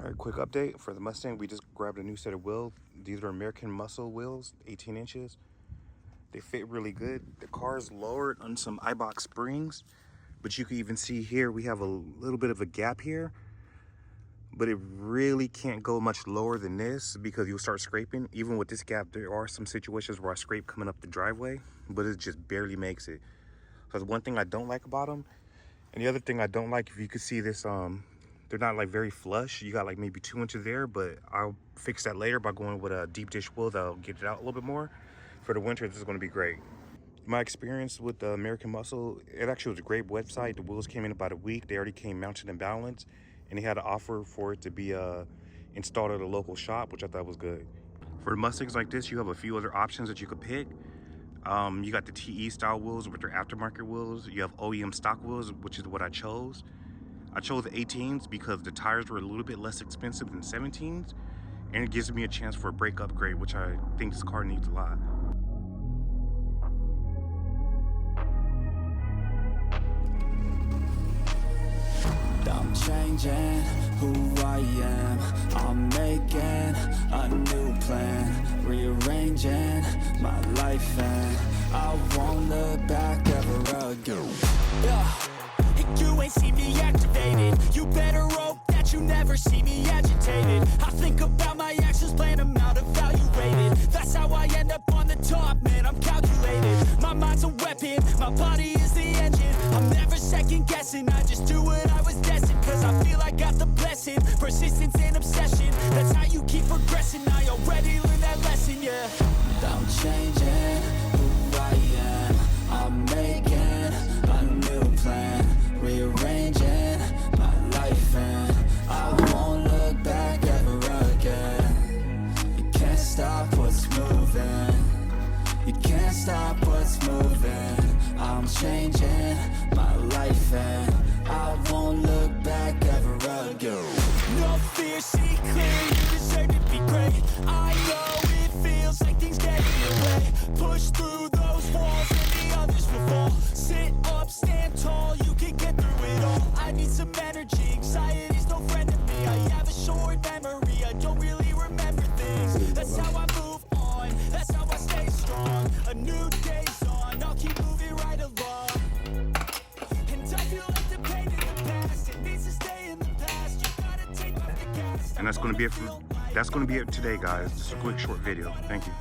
All right, quick update for the Mustang. We just grabbed a new set of wheels. These are American Muscle wheels, 18 inches. They fit really good. The car is lowered on some Eibach springs, but you can even see here we have a little bit of a gap here, but it really can't go much lower than this because you'll start scraping. Even with this gap, there are some situations where I scrape coming up the driveway, but it just barely makes it. So that's one thing I don't like about them. And the other thing I don't like, if you could see this, they're not like very flush. You got like maybe 2 inches there, but I'll fix that later by going with a deep dish wheel that'll get it out a little bit more. For the winter, this is going to be great. My experience with the American Muscle, it actually was a great website. The wheels came in about a week. They already came mounted and balanced, and they had an offer for it to be installed at a local shop, which I thought was good. For Mustangs like this, you have a few other options that you could pick. You got the TE style wheels, which are aftermarket wheels. You have OEM stock wheels, which is what I chose. I chose 18s because the tires were a little bit less expensive than 17s, and it gives me a chance for a brake upgrade, which I think this car needs a lot. I'm changing who I am. I'm making a new plan, rearranging my life, and I won't look back ever again. You ain't see me activated. You better hope that you never see me agitated. I think about my actions, plan them out, evaluated. That's how I end up on the top, man, I'm calculated. My mind's a weapon, my body is the engine. I'm never second guessing, I just do what I was destined. Cause I feel I got the blessing, persistence and obsession. That's how you keep progressing, I already learned that lesson, yeah. I'm changing who I am. I'm making a new plan, rearranging my life, and I won't look back ever again. You can't stop what's moving. You can't stop what's moving. I'm changing my life, and I won't look back ever again. No fear, see clear, you deserve to be great. I know it feels like things get in your way. Push through those walls and the others will fall. Sit up, stand tall, you can get through it all. I need some energy, anxiety's no friend to me. I have a short memory, I don't really remember things. That's how I move on, that's how I stay strong. A new day's on, I'll keep moving right along. And I feel like the pain in the past, it needs to stay in the past. You gotta take off the gas. And that's going to be it today, guys. Just a quick short video. Thank you.